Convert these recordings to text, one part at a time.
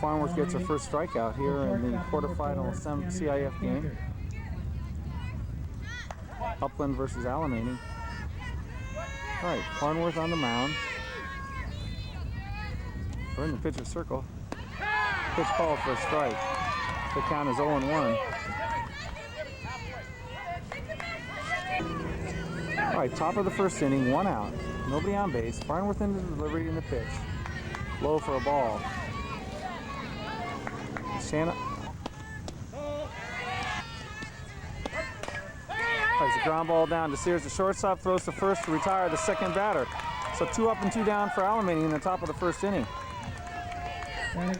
Farnworth gets her first strikeout here in the quarterfinal CIF game. Upland versus Alemany. All right, Farnworth on the mound. We're in the pitcher's circle. Pitch called for a strike. The count is 0-1. All right, top of the first inning, 1 out. Nobody on base. Farnworth in the delivery in the pitch. Low for a ball. Shanna plays a ground ball down to Sears. The shortstop throws to first to retire the second batter. So 2 up and 2 down for Alemany in the top of the first inning.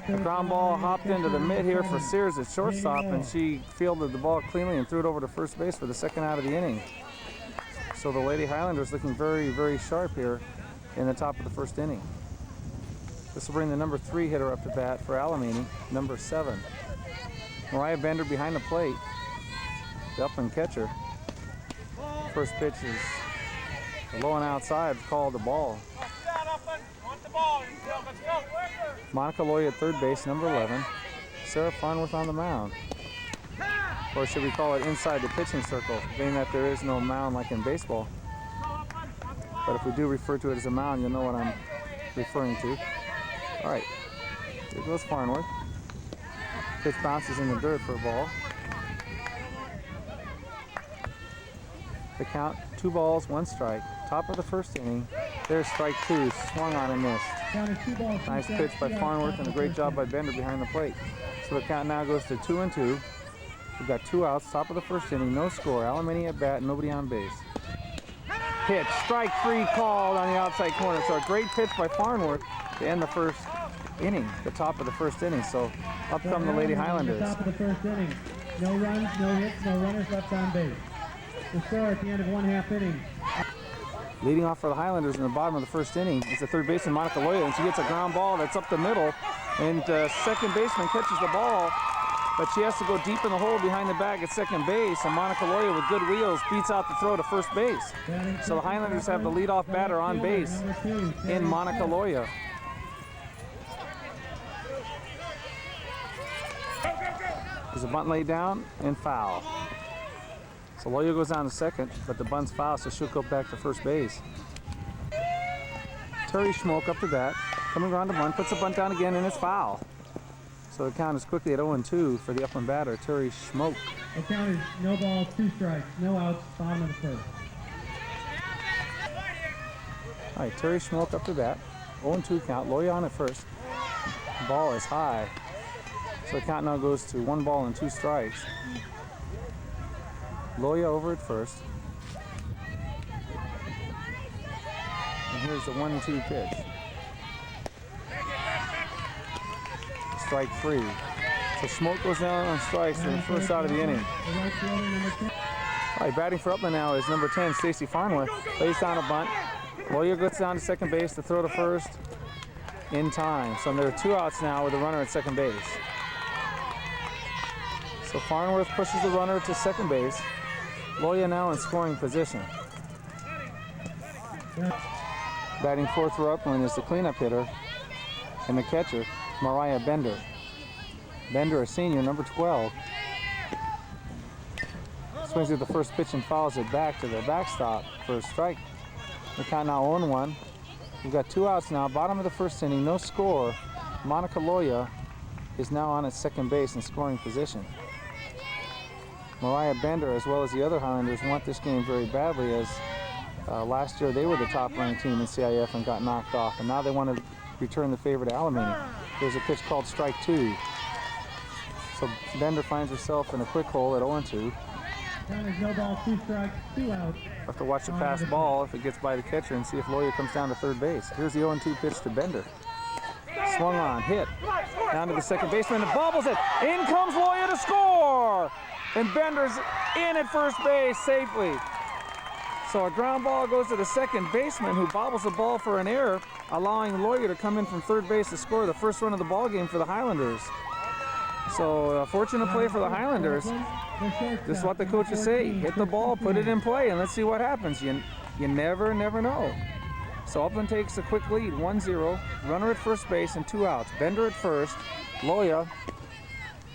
The ground ball hopped into the mid here for Sears at shortstop, and she fielded the ball cleanly and threw it over to first base for the second out of the inning. So the Lady Highlanders looking very, very sharp here in the top of the first inning. This will bring the number 3 hitter up to bat for Alemany, number 7. Mariah Bender behind the plate, the Upland catcher. First pitch is low and outside, called the ball. Monica Loy at third base, number 11. Sarah Farnworth on the mound. Or should we call it inside the pitching circle, being that there is no mound like in baseball. But if we do refer to it as a mound, you'll know what I'm referring to. All right, here goes Farnworth. Pitch bounces in the dirt for a ball. The count, 2 balls, 1 strike. Top of the first inning. There's strike 2, swung on and missed. Nice pitch by Farnworth and a great job by Bender behind the plate. So the count now goes to 2-2. We've got 2 outs, top of the first inning, no score. Alemany at bat, nobody on base. Pitch, strike 3 called on the outside corner. So a great pitch by Farnworth to end the first inning, the top of the first inning. So up come the Lady Highlanders. Top of the first inning. No runs, no hits, no runners left on base. The score at the end of 1/2 inning. Leading off for the Highlanders in the bottom of the first inning is the third baseman Monica Loya, and she gets a ground ball that's up the middle, and second baseman catches the ball, but she has to go deep in the hole behind the bag at second base, and Monica Loya with good wheels beats out the throw to first base. So the Highlanders have the leadoff batter on base in Monica Loya. There's a bunt laid down and foul. So Loya goes down to second, but the bunt's foul, so she'll go back to first base. Terry Schmoke up to bat, coming around to bunt, puts the bunt down again, and it's foul. So the count is quickly at 0-2 for the Upland batter, Terry Schmoke. The count is no balls, 2 strikes, no outs, bottom of the first. All right, Terry Schmoke up to bat, 0-2 count, Loya on at first. The ball is high, so the count now goes to 1 ball and 2 strikes. Loya over at first. And here's the 1-2 pitch. Strike 3. So Schmoke goes down on strikes in the first out of the inning. All right, batting for Upland now is number 10, Stacy Farnworth. Lays down a bunt. Loya gets down to second base to throw to first in time. So there are 2 outs now with a runner at second base. So Farnworth pushes the runner to second base. Loya now in scoring position. Batting fourth for Upland is the cleanup hitter and the catcher, Mariah Bender. Bender, a senior, number 12. Swings at the first pitch and fouls it back to the backstop for a strike. The count now 0-1. We've got 2 outs now, bottom of the first inning, no score. Monica Loya is now on at second base in scoring position. Mariah Bender, as well as the other Highlanders, want this game very badly, as last year they were the top-ranked team in CIF and got knocked off, and now they want to return the favor to Alemany. There's a pitch called strike 2. So Bender finds herself in a quick hole at 0-2. No ball, 2 strikes, 2 outs. Have to watch the pass ball if it gets by the catcher and see if Loya comes down to third base. Here's the 0-2 pitch to Bender. Swung on, hit, down to the second baseman, and bobbles it. In comes Loya to score! And Bender's in at first base safely. So a ground ball goes to the second baseman, who bobbles the ball for an error, allowing Loya to come in from third base to score the first run of the ball game for the Highlanders. So a fortunate play for the Highlanders. This is what the coaches say: hit the ball, put it in play, and let's see what happens. You never know. So Upland takes a quick lead, 1-0. Runner at first base and 2 outs. Bender at first. Loya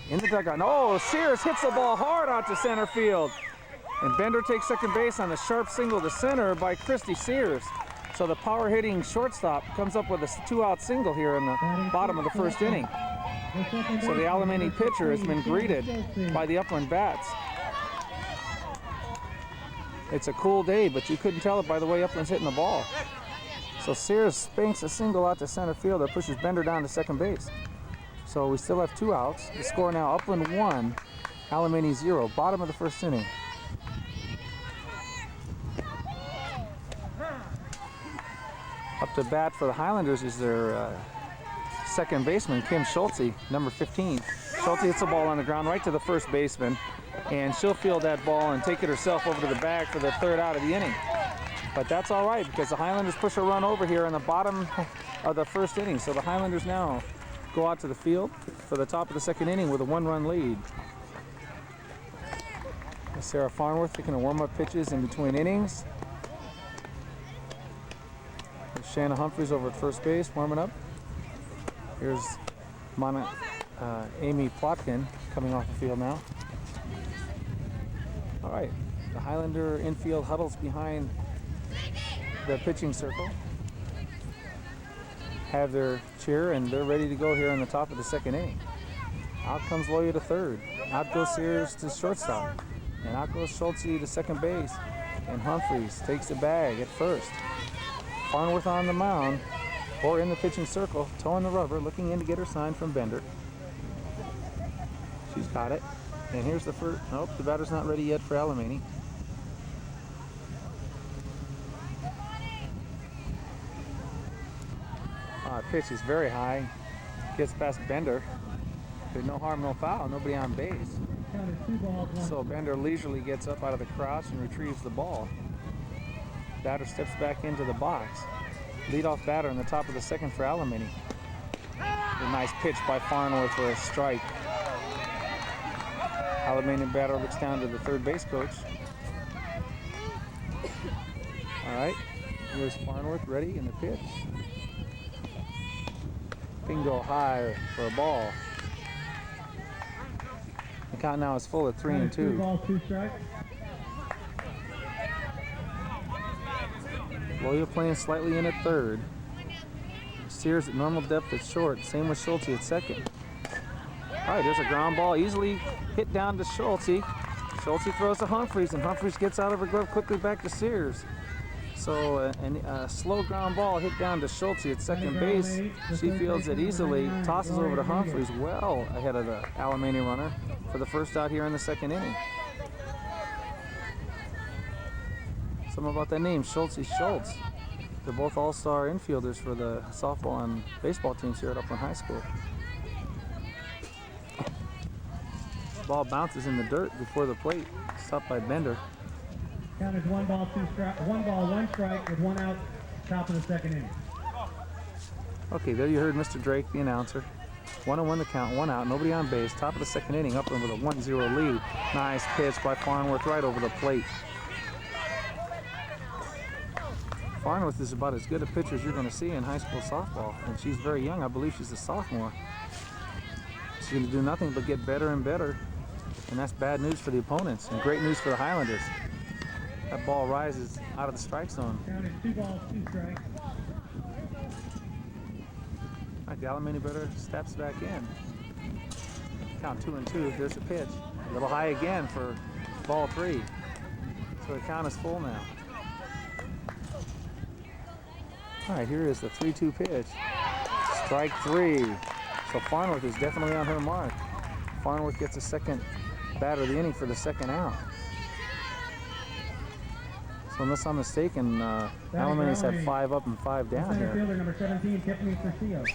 in the dugout. Oh, Sears hits the ball hard out to center field. And Bender takes second base on the sharp single to center by Christy Sears. So the power hitting shortstop comes up with a 2-out single here in the bottom of the first inning. So the Alemany pitcher has been greeted by the Upland bats. It's a cool day, but you couldn't tell it by the way Upland's hitting the ball. So Sears spanks a single out to center field that pushes Bender down to second base. So we still have 2 outs. The score now, Upland 1, Alemany 0, bottom of the first inning. Up to bat for the Highlanders is their second baseman, Kim Schulte, number 15. Schulte hits the ball on the ground right to the first baseman, and she'll field that ball and take it herself over to the bag for the 3rd out of the inning. But that's all right, because the Highlanders push a run over here in the bottom of the first inning. So the Highlanders now go out to the field for the top of the 2nd inning with a 1-run lead. Sarah Farnworth taking a warm-up pitches in between innings. Shanna Humphreys over at first base, warming up. Here's Amy Plotkin coming off the field now. All right, the Highlander infield huddles behind the pitching circle. Have their cheer, and they're ready to go here in the top of the 2nd inning. Out comes Loya to third. Out goes Sears to shortstop. And out goes Schulte to second base. And Humphreys takes the bag at first. Farnworth on the mound, or in the pitching circle, toeing the rubber, looking in to get her sign from Bender. She's got it. And here's the first. Nope, the batter's not ready yet for Alemany. Pitch is very high. Gets past Bender. There's no harm, no foul. Nobody on base. So Bender leisurely gets up out of the crouch and retrieves the ball. Batter steps back into the box. Leadoff batter in the top of the 2nd for Alemany. A nice pitch by Farnworth for a strike. Alemany batter looks down to the third base coach. All right, here's Farnworth ready in the pitch. Bingo high for a ball. The count now is full at 3-2. 2 balls, 2 strikes. Loya playing slightly in at third. Sears at normal depth at short. Same with Schulte at second. All right, there's a ground ball easily hit down to Schulte. Schulte throws to Humphreys, and Humphreys gets out of her glove quickly back to Sears. So a slow ground ball hit down to Schulte at second base. She fields it easily, tosses over to Humphreys, well ahead of the Alemany runner for the 1st out here in the 2nd inning. Something about that name, Schultz. They're both all-star infielders for the softball and baseball teams here at Upland High School. Ball bounces in the dirt before the plate, stopped by Bender. Count is 1 ball, 2 strike. 1 ball, 1 strike with 1 out. Top of the 2nd inning. Okay, there you heard Mr. Drake, the announcer. 1-1 the count, 1 out, nobody on base. Top of the 2nd inning, Upland with a 1-0 lead. Nice pitch by Farnworth right over the plate. Farnworth is about as good a pitcher as you're going to see in high school softball, and she's very young. I believe she's a sophomore. She's going to do nothing but get better and better, and that's bad news for the opponents and great news for the Highlanders. That ball rises out of the strike zone. Count is 2 balls, 2 strikes. All right, the Alemany batter steps back in. Count 2-2. There's a pitch. A little high again for ball 3. So the count is full now. All right, here is the 3-2 pitch. Strike 3. So Farnworth is definitely on her mark. Farnworth gets a second batter of the inning for the 2nd out. So unless I'm mistaken, Alemany's had 5 up and 5 down Center here. fielder number 17, Tiffany Curcio.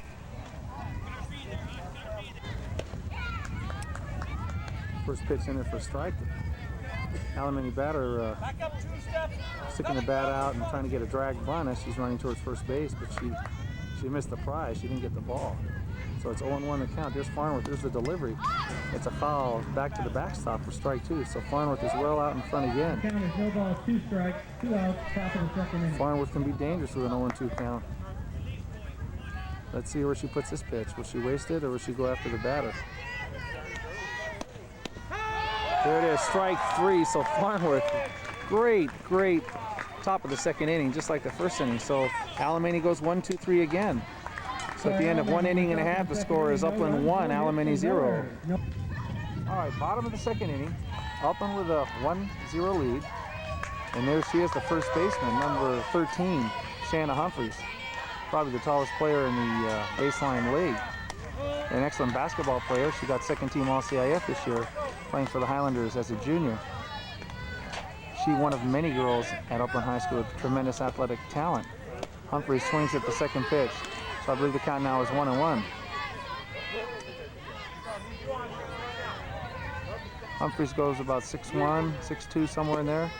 First pitch in there for a strike. Alemany batter sticking the bat out and trying to get a drag bunt as she's running towards first base, but she missed the prize. She didn't get the ball. So it's 0-1 the count. There's Farnworth. There's the delivery. It's a foul back to the backstop for strike 2. So Farnworth is well out in front again. Count is no balls, 2 strikes, 2 outs, top of the 2nd inning. Farnworth can be dangerous with an 0-2 count. Let's see where she puts this pitch. Will she waste it or will she go after the batter? There it is, strike 3. So Farnworth, great top of the second inning, just like the first inning. So Alemany goes 1-2-3 again. So at the end of 1 inning and a half, the score is Upland 1, Alemany 0. All right, bottom of the second inning, Upland with a 1-0 lead. And there she is, the first baseman, number 13, Shanna Humphreys. Probably the tallest player in the baseline league. An excellent basketball player. She got second team All CIF this year, playing for the Highlanders as a junior. She one of many girls at Upland High School with tremendous athletic talent. Humphreys swings at the second pitch. So I believe the count now is 1-1. Humphreys goes about 6'1", 6'2", somewhere in there.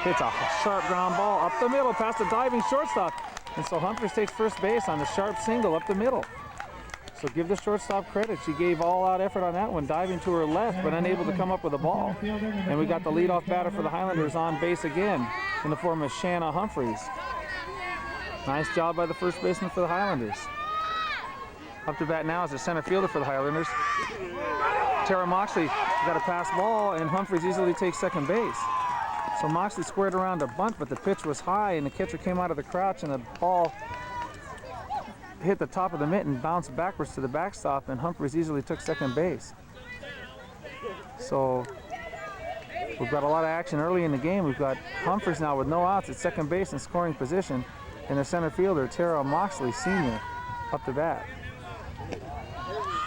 Hits a sharp ground ball up the middle past the diving shortstop. And so Humphreys takes first base on the sharp single up the middle. So give the shortstop credit. She gave all-out effort on that one, diving to her left, but unable to come up with a ball. And we got the leadoff batter for the Highlanders on base again in the form of Shanna Humphreys. Nice job by the first baseman for the Highlanders. Up to bat now is the center fielder for the Highlanders. Tara Moxley got a pass ball, and Humphreys easily takes second base. So Moxley squared around a bunt, but the pitch was high, and the catcher came out of the crouch, and the ball hit the top of the mitt and bounced backwards to the backstop, and Humphreys easily took second base. So we've got a lot of action early in the game. We've got Humphreys now with no outs at second base in scoring position, and the center fielder, Tara Moxley, senior, up to bat.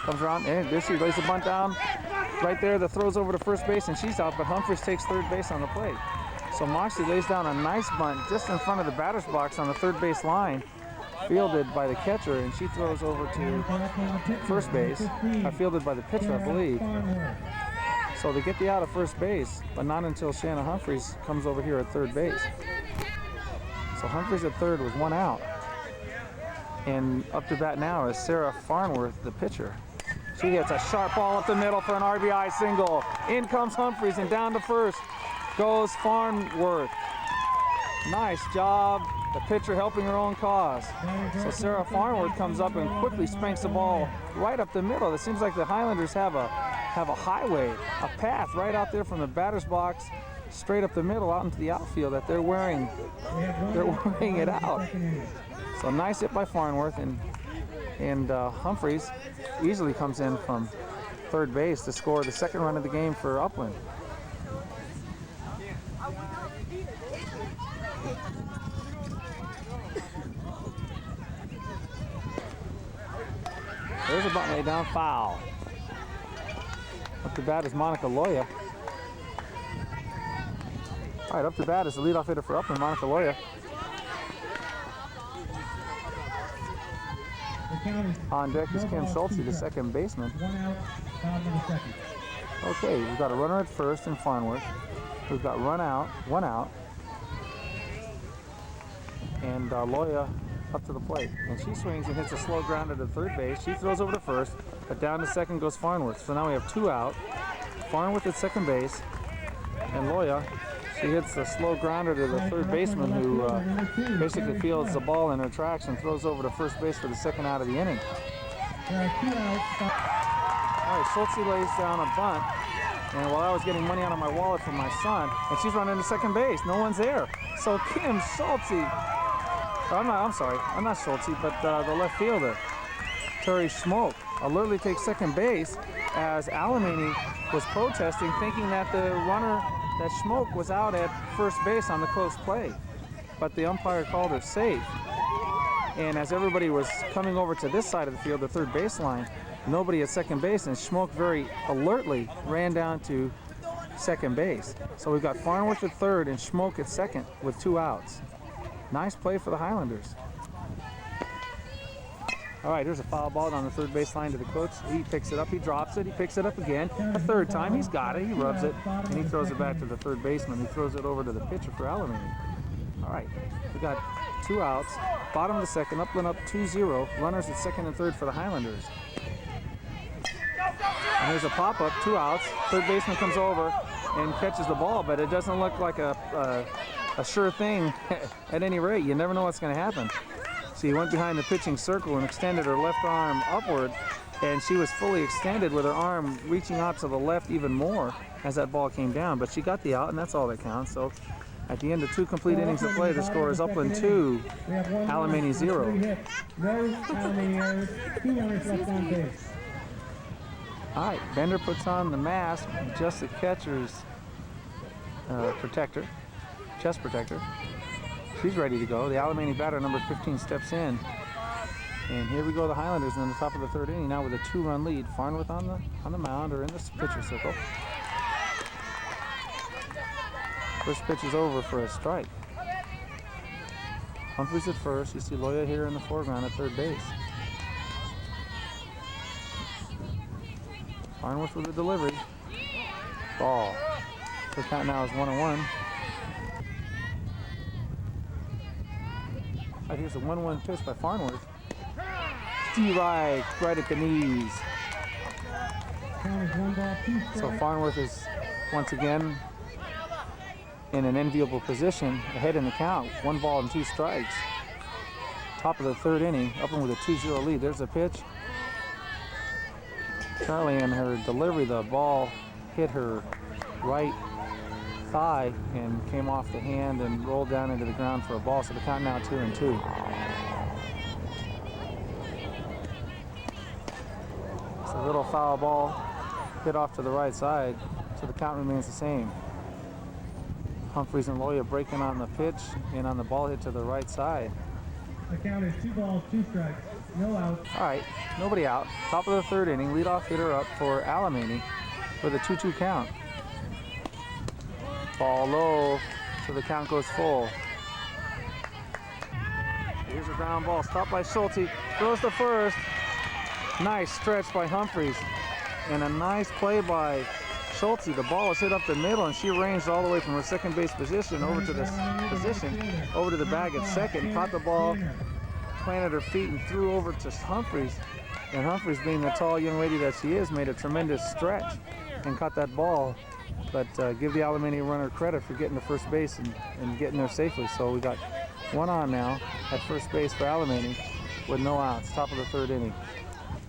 Comes around, and there she lays the bunt down. Right there, the throw's over to first base, and she's out, but Humphreys takes third base on the plate. So Moxley lays down a nice bunt just in front of the batter's box on the third base line, fielded by the catcher, and she throws over to first base, fielded by the pitcher, I believe. So they get the out of first base, but not until Shanna Humphreys comes over here at third base. So Humphreys at third with one out. And up to bat now is Sarah Farnworth, the pitcher. She hits a sharp ball up the middle for an RBI single. In comes Humphreys, and down to first goes Farnworth. Nice job. The pitcher helping her own cause. So Sarah Farnworth comes up and quickly spanks the ball right up the middle. It seems like the Highlanders have a highway, a path right out there from the batter's box straight up the middle out into the outfield that they're wearing it out. So nice hit by Farnworth, and Humphreys easily comes in from third base to score the second run of the game for Upland. There's a bunt laid down, foul. Up to bat is Monica Loya. All right, up to bat is the leadoff hitter for Upland, Monica Loya. On deck is Kim Schultze, the second baseman. 1 out, bottom of the second. Okay, we've got a runner at first in Farnworth. We've got one out. And Loya up to the plate. And she swings and hits a slow grounder to third base. She throws over to first, but down to second goes Farnworth. So now we have 2 out. Farnworth at second base, and Loya, she hits a slow grounder to the third baseman, who basically fields the ball in her tracks and throws over to first base for the second out of the inning. There are 2 outs. All right, Schultze lays down a bunt, and while I was getting money out of my wallet from my son, and she's running to second base. No one's there. So Kim Schultze, I'm not Schultze, but the left fielder, Terry Schmoke, alertly takes second base as Alemany was protesting, thinking that the runner, that Schmoke, was out at first base on the close play. But the umpire called her safe. And as everybody was coming over to this side of the field, the third baseline, nobody at second base, and Schmoke very alertly ran down to second base. So we've got Farnworth at third and Schmoke at second with 2 outs. Nice play for the Highlanders. All right, here's a foul ball on the third baseline to the coach. He picks it up, he drops it, he picks it up again. A third time, he's got it, he rubs it, and he throws it back to the third baseman. He throws it over to the pitcher for Alemany. All right, we got 2 outs. Bottom of the second, Upland up 2-0. Runners at second and third for the Highlanders. And here's a pop-up, 2 outs. Third baseman comes over and catches the ball, but it doesn't look like a sure thing at any rate. You never know what's going to happen. She went behind the pitching circle and extended her left arm upward, and she was fully extended with her arm reaching out to the left even more as that ball came down. But she got the out, and that's all that counts. So at the end of 2 complete innings of play, the score is Upland 2, Alemany 0. All right, Bender puts on the mask, just the catcher's protector, chest protector. She's ready to go. The Alemany batter, number 15, steps in. And here we go, the Highlanders in the top of the 3rd inning now with a 2-run lead. Farnworth on the mound or in the pitcher circle. First pitch is over for a strike. Humphreys at first. You see Loya here in the foreground at third base. Farnworth with the delivery. Ball. The count now is 1-1. Right, here's a 1-1 pitch by Farnworth. Right at the knees. So Farnworth is once again in an enviable position, ahead in the count. 1 ball and 2 strikes. Top of the 3rd inning, Upland with a 2-0 lead. There's a pitch. Charlie, in her delivery, the ball hit her right thigh and came off the hand and rolled down into the ground for a ball. So the count now 2-2. It's a little foul ball hit off to the right side, so the count remains the same. Humphreys and Loya breaking on the pitch and on the ball hit to the right side. The count is 2 balls, 2 strikes, no outs. All right, nobody out. Top of the 3rd inning, leadoff hitter up for Alemany with a 2-2 count. Ball low, so the count goes full. Here's a ground ball, stopped by Schulte, throws to first. Nice stretch by Humphreys, and a nice play by Schulte. The ball was hit up the middle, and she ranged all the way from her second base position over to the bag at second, caught the ball, planted her feet, and threw over to Humphreys. And Humphreys, being the tall young lady that she is, made a tremendous stretch and caught that ball. But give the Alemany runner credit for getting to first base and getting there safely. So we got 1 on now at first base for Alemany with no outs, top of the 3rd inning.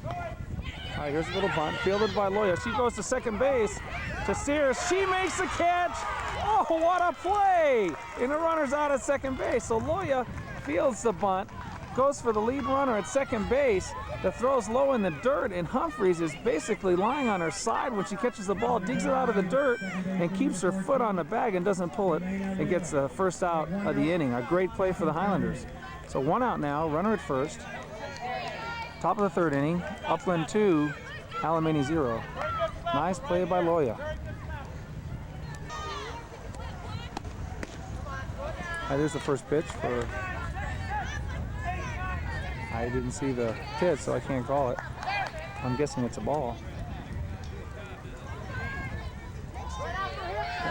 All right, here's a little bunt, fielded by Loya. She goes to second base to Sears. She makes the catch. Oh, what a play! And the runner's out at second base. So Loya fields the bunt, goes for the lead runner at second base. The throw's low in the dirt, and Humphreys is basically lying on her side when she catches the ball, digs it out of the dirt, and keeps her foot on the bag and doesn't pull it, and gets the first out of the inning. A great play for the Highlanders. So 1 out now, runner at first. Top of the 3rd inning, Upland 2, Alemany 0. Nice play by Loya. There's the first pitch for... I didn't see the pitch, so I can't call it. I'm guessing it's a ball.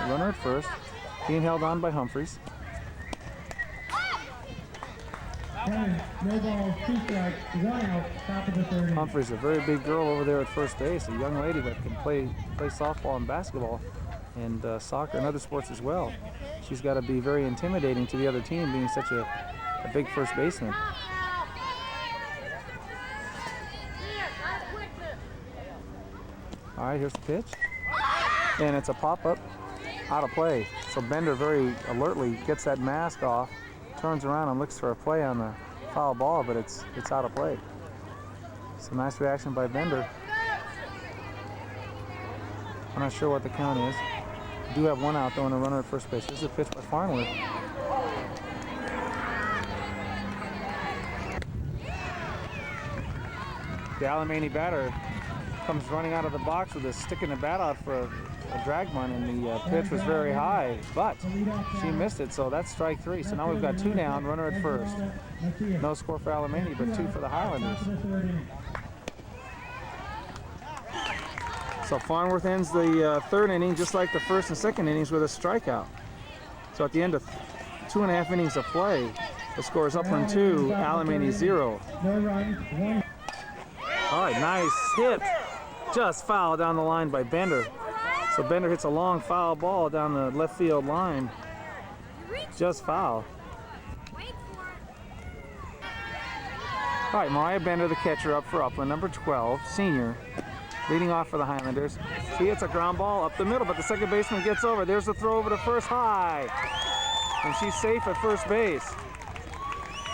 Runner at first, being held on by Humphreys. No balls, 2 strikes, 1 out, top of the 3rd inning. Humphreys, a very big girl over there at first base, a young lady that can play softball and basketball and soccer and other sports as well. She's got to be very intimidating to the other team, being such a big first baseman. All right, here's the pitch. And it's a pop-up out of play. So Bender very alertly gets that mask off, turns around and looks for a play on the foul ball, but it's out of play. So nice reaction by Bender. I'm not sure what the count is. We do have 1 out though and a runner at first base. This is a pitch by Farnworth. The Alemany batter comes running out of the box with a stick in the bat out for a drag bunt, and the pitch was very high, but she missed it, so that's strike 3. So now we've got 2 down, runner at first. No score for Alemany, but 2 for the Highlanders. So Farnworth ends the 3rd inning just like the 1st and 2nd innings with a strikeout. So at the end of 2.5 innings of play, the score is Upland 2, Alemany 0. All right, nice hit. Just foul down the line by Bender. So Bender hits a long foul ball down the left field line. Just foul. All right, Mariah Bender, the catcher, up for Upland, number 12, senior, leading off for the Highlanders. She hits a ground ball up the middle, but the second baseman gets over. There's the throw over to first, high, and she's safe at first base.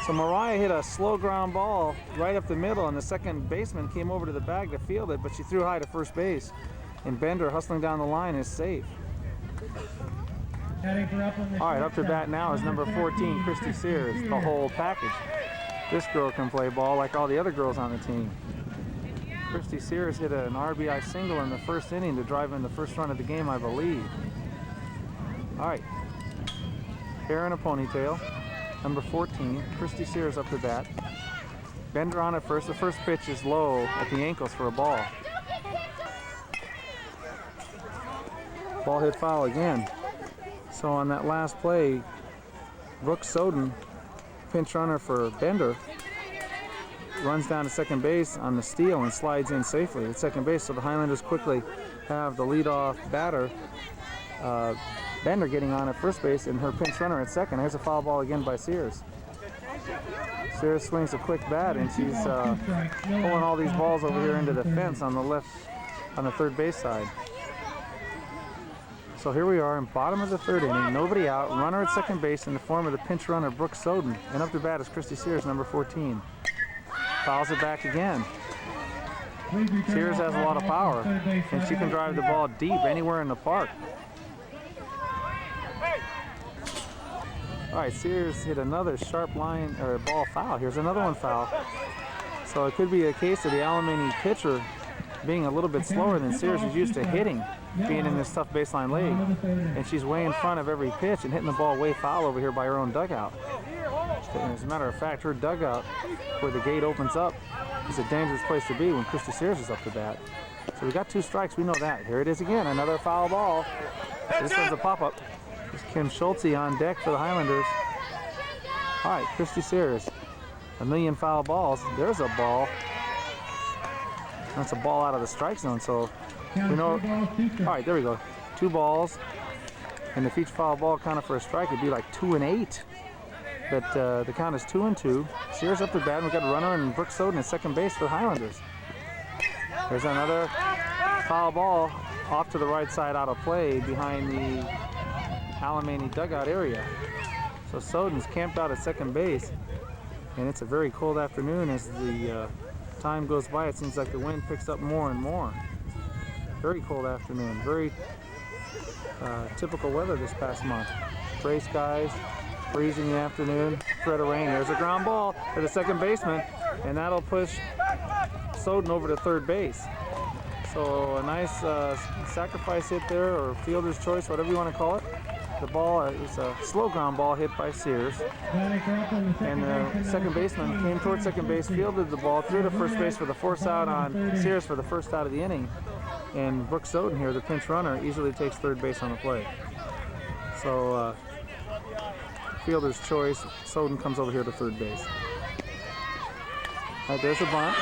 So Mariah hit a slow ground ball right up the middle, and the second baseman came over to the bag to field it, but she threw high to first base. And Bender, hustling down the line, is safe. All right, up to bat now is number 14, Christy Sears, the whole package. This girl can play ball like all the other girls on the team. Christy Sears hit an RBI single in the first inning to drive in the first run of the game, I believe. All right, hair in a ponytail, number 14, Christy Sears up to bat. Bender on at first. The first pitch is low at the ankles for a ball. Ball hit foul again. So on that last play, Brooke Soden, pinch runner for Bender, runs down to second base on the steal and slides in safely at second base. So the Highlanders quickly have the leadoff batter, Bender, getting on at first base, and her pinch runner at second. Here's a foul ball again by Sears. Sears swings a quick bat, and she's pulling all these balls over here into the fence on the left, on the third base side. So here we are in bottom of the third inning, nobody out, runner at second base in the form of the pinch runner, Brooke Soden. And up to bat is Christy Sears, number 14. Fouls it back again. Sears has a lot of power, and she can drive the ball deep anywhere in the park. All right, Sears hit another sharp line, or ball foul. Here's another one foul. So it could be a case of the Alemany pitcher being a little bit slower than Sears is used to hitting, being in this tough baseline league. And she's way in front of every pitch and hitting the ball way foul over here by her own dugout. And as a matter of fact, her dugout, where the gate opens up, is a dangerous place to be when Christy Sears is up to bat. So we got 2 strikes, we know that. Here it is again, another foul ball. This one's a pop-up. It's Kim Schulte on deck for the Highlanders. All right, Christy Sears, a million foul balls. There's a ball. That's a ball out of the strike zone, so we know. All right, there we go. 2 balls, and if each foul ball counted for a strike, it'd be like 2 and 8. But the count is 2 and 2. Sears up to bat, and we've got a runner and Brooke Soden at second base for the Highlanders. There's another foul ball off to the right side out of play behind the Alemany dugout area. So Soden's camped out at second base, and it's a very cold afternoon. As the time goes by, it seems like the wind picks up more and more. Very cold afternoon, very typical weather this past month. Gray skies, freezing in the afternoon, threat of rain. There's a ground ball to the second baseman, and that'll push Soden over to third base. So a nice sacrifice hit there, or fielder's choice, whatever you want to call it. The ball is a slow ground ball hit by Sears, and the second baseman came towards second base, fielded the ball, threw to first base for the force out on Sears for the first out of the inning. And Brooke Soden here, the pinch runner, easily takes third base on the play. So fielder's choice, Soden comes over here to third base. All right, there's a bunt,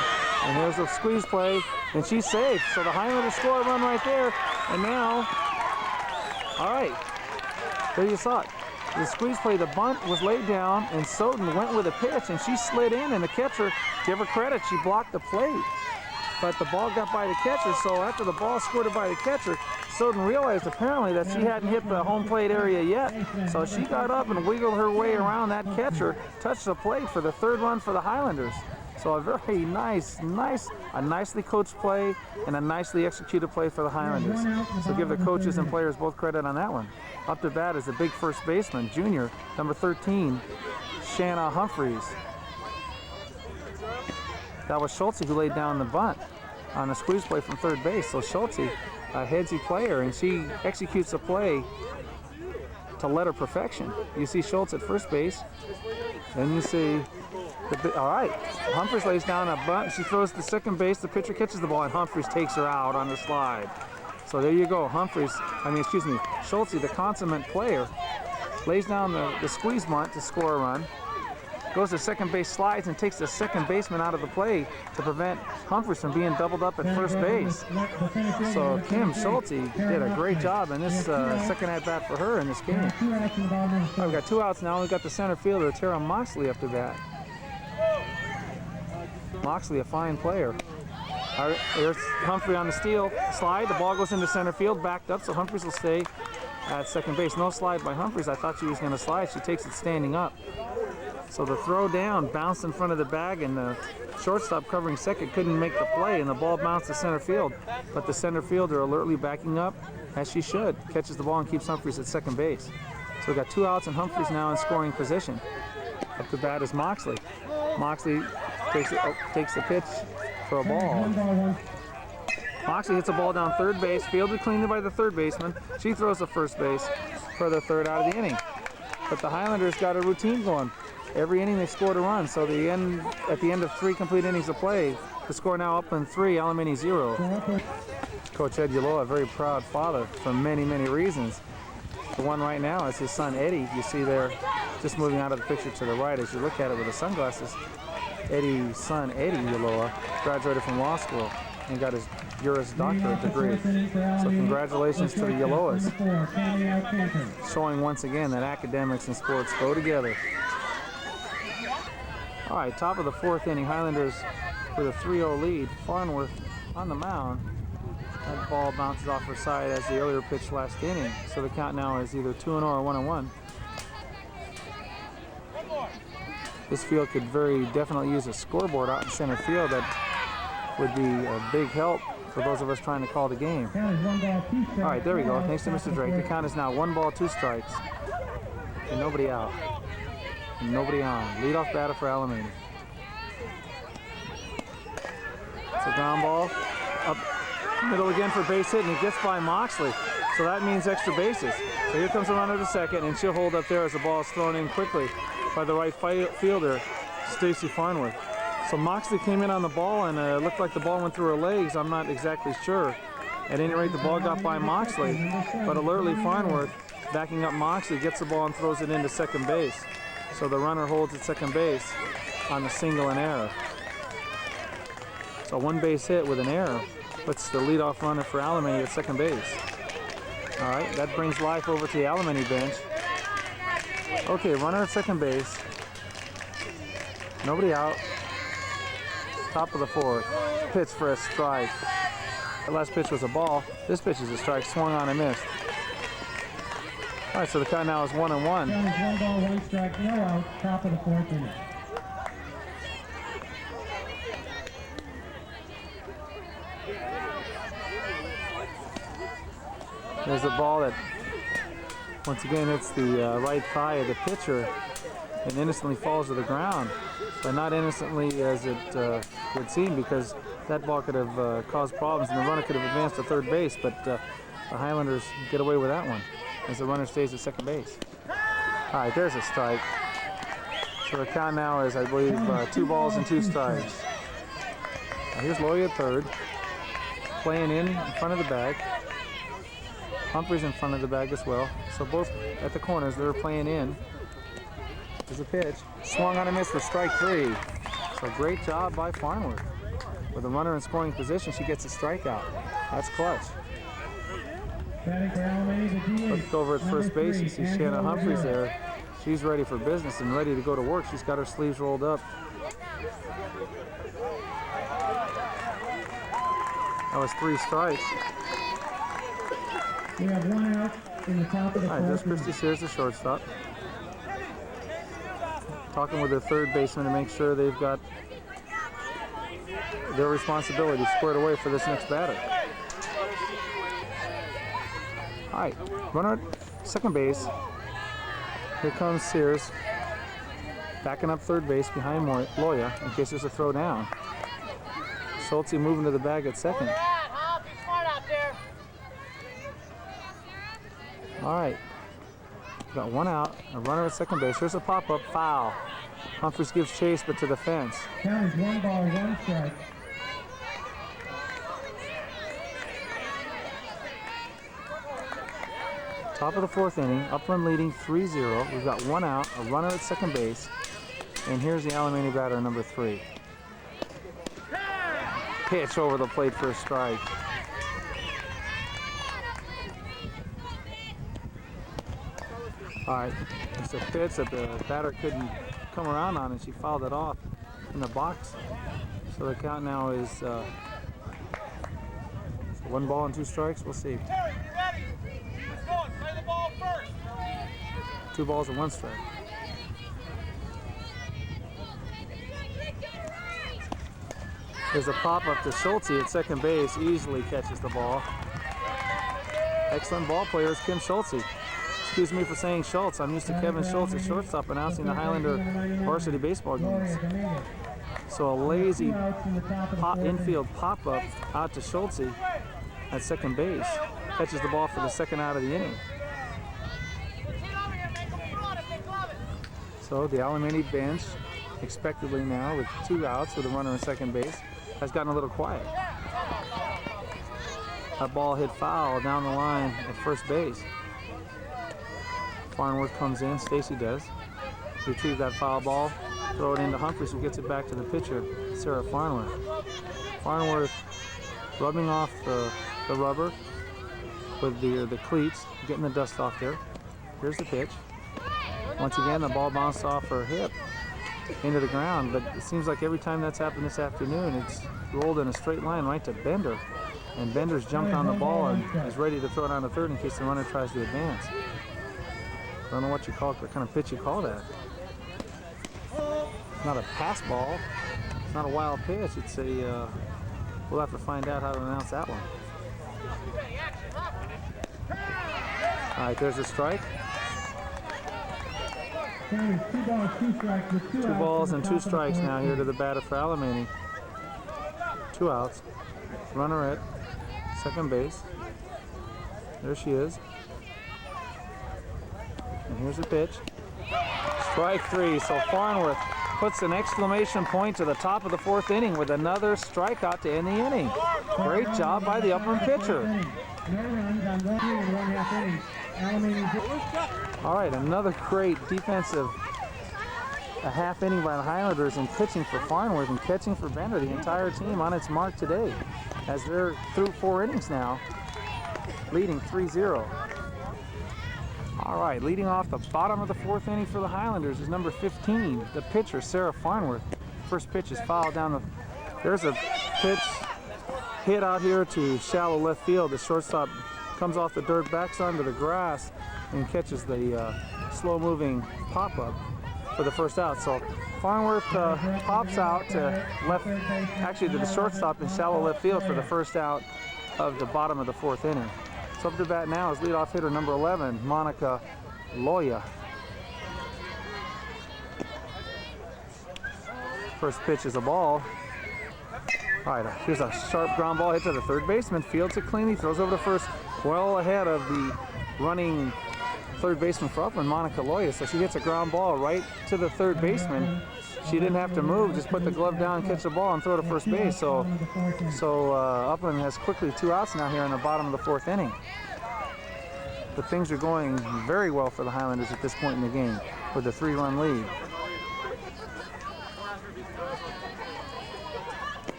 and here's a squeeze play, and she's safe. So the Highlanders score a run right there, and now, all right, there you saw it. The squeeze play, the bunt was laid down, and Soden went with a pitch, and she slid in, and the catcher, give her credit, she blocked the plate. But the ball got by the catcher, so after the ball squirted by the catcher, Soden realized apparently that she hadn't hit the home plate area yet. So she got up and wiggled her way around that catcher, touched the plate for the third run for the Highlanders. So a very a nicely coached play and a nicely executed play for the Highlanders. So give the coaches and players both credit on that one. Up to bat is the big first baseman, junior, number 13, Shanna Humphreys. That was Schulte who laid down the bunt on a squeeze play from third base. So Schulte, a headsy player, and she executes a play to letter perfection. You see Schultz at first base, then you see, all right, Humphreys lays down a bunt, she throws to second base, the pitcher catches the ball, and Humphreys takes her out on the slide. So there you go, Schulte, the consummate player, lays down the squeeze bunt to score a run, goes to second base, slides, and takes the second baseman out of the play to prevent Humphreys from being doubled up at first base. So Kim Schulte did a great job in this second at-bat for her in this game. We've got 2 outs now. We've got the center fielder, Tara Moxley, up to bat. Moxley, a fine player. All right, here's Humphrey on the steal. Slide, the ball goes into center field, backed up, so Humphreys will stay at second base. No slide by Humphreys. I thought she was going to slide. She takes it standing up. So the throw down bounced in front of the bag, and the shortstop covering second couldn't make the play, and the ball bounced to center field. But the center fielder, alertly backing up, as she should, catches the ball and keeps Humphreys at second base. So we got 2 outs, and Humphreys now in scoring position. Up to bat is Moxley. Moxley takes the pitch for a ball. Moxley hits a ball down third base, fielded cleanly by the third baseman. She throws to first base for the 3rd out of the inning. But the Highlanders got a routine going. Every inning they scored a run, so at the end of 3 complete innings of play, the score now Upland 3, Alemany 0. Coach Ed Ulloa, a very proud father for many, many reasons. The one right now is his son Eddie. You see there, just moving out of the picture to the right as you look at it with the sunglasses. Eddie's son, Eddie Ulloa, graduated from law school and got his Juris Doctorate degree. So congratulations to the Ulloas, showing once again that academics and sports go together. All right, top of the 4th inning, Highlanders with a 3-0 lead. Farnworth on the mound. That ball bounces off her side as the earlier pitch last inning. So the count now is either 2-0 or 1-1. This field could very definitely use a scoreboard out in center field. That would be a big help for those of us trying to call the game. All right, there we go. Thanks to Mr. Drake. The count is now 1 ball, 2 strikes. And nobody out. And nobody on. Leadoff batter for Alemany. It's a ground ball. Up middle again for base hit, and it gets by Moxley. So that means extra bases. So here comes a runner to second, and she'll hold up there as the ball is thrown in quickly by the right fielder, Stacy Farnworth. So Moxley came in on the ball, and it looked like the ball went through her legs. I'm not exactly sure. At any rate, the ball got by Moxley, but alertly Farnworth, backing up Moxley, gets the ball and throws it into second base. So the runner holds at second base on the single and error. So 1 base hit with an error puts the leadoff runner for Alemany at second base. All right, that brings life over to the Alemany bench. Okay, runner at second base. Nobody out. Top of the 4th. Pitch for a strike. The last pitch was a ball. This pitch is a strike. Swung on and missed. All right, so the count now is 1-1. 1 ball, 1 strike, no out. Top of the 4th inning. There's a ball that once again hits the right thigh of the pitcher and innocently falls to the ground. But not innocently as it would seem, because that ball could have caused problems and the runner could have advanced to third base, but the Highlanders get away with that one as the runner stays at second base. All right, there's a strike. So the count now is, I believe, 2 balls and 2 strikes. Now here's Loya at third, playing in front of the bag. Humphreys in front of the bag as well. So both at the corners, they're playing in. There's a pitch. Swung on a miss for strike 3. So great job by Farnworth. With a runner in scoring position, she gets a strikeout. That's clutch. Look over at first base, you see Shanna Humphreys there. She's ready for business and ready to go to work. She's got her sleeves rolled up. That was 3 strikes. We have 1 out in the top of the 4th. All right, there's Christy Sears, the shortstop. Talking with their third baseman to make sure they've got their responsibility squared away for this next batter. All right, runner at second base. Here comes Sears, backing up third base behind Loya in case there's a throw down. Schulte moving to the bag at second. All right, got 1 out, a runner at second base. Here's a pop-up, foul. Humphreys gives chase, but to the fence. Count is 1 ball, 1 strike. Top of the 4th inning, Upland leading 3-0. We've got 1 out, a runner at second base, and here's the Alemany batter, number 3. Pitch over the plate for a strike. All right, it's a pitch that the batter couldn't come around on, and she fouled it off in the box. So the count now is 1 ball and 2 strikes. We'll see. 2 balls and 1 strike. There's a pop-up to Schulte at second base. Easily catches the ball. Excellent ball player is Kim Schulte. Excuse me for saying Schultz. I'm used to Kevin Schultz at shortstop announcing the Highlander varsity baseball games. So a lazy infield pop-up out to Schulte at second base. Catches the ball for the second out of the inning. So the Alemany bench, expectedly now with 2 outs with a runner in second base, has gotten a little quiet. That ball hit foul down the line at first base. Farnworth comes in, Stacy does. Retrieve that foul ball, throw it into Humphreys, who gets it back to the pitcher, Sarah Farnworth. Farnworth rubbing off the rubber with the cleats, getting the dust off there. Here's the pitch. Once again, the ball bounced off her hip into the ground, but it seems like every time that's happened this afternoon, it's rolled in a straight line right to Bender. And Bender's jumped on the ball and is ready to throw it on the third in case the runner tries to advance. I don't know what kind of pitch you call that. It's not a pass ball. It's not a wild pitch. It's a, we'll have to find out how to announce that one. All right, there's a strike. 2 balls and 2 strikes now here to the batter for Alemany. 2 outs. Runner at second base. There she is. And here's the pitch. Strike 3. So Farnworth puts an exclamation point to the top of the 4th inning with another strikeout to end the inning. Great job by the Upland pitcher. All right, another great defensive half inning by the Highlanders and pitching for Farnworth and catching for Bender. The entire team on its mark today as they're through 4 innings now, leading 3-0. All right, leading off the bottom of the 4th inning for the Highlanders is number 15, the pitcher, Sarah Farnworth. First pitch is fouled down the... There's a pitch hit out here to shallow left field. The shortstop comes off the dirt, backs onto the grass, and catches the slow-moving pop-up for the first out. So Farnworth pops out to left, actually to the shortstop in shallow left field for the first out of the bottom of the 4th inning. So up to bat now is leadoff hitter number 11, Monica Loya. First pitch is a ball. All right, here's a sharp ground ball hit to the third baseman. Fields it cleanly, throws over to first, well ahead of the running third baseman for Upland, Monica Loya. So she hits a ground ball right to the third baseman. She didn't have to move, just put the glove down, catch the ball, and throw to first base. So Upland has quickly 2 outs now here in the bottom of the 4th inning. But things are going very well for the Highlanders at this point in the game with a 3-run lead.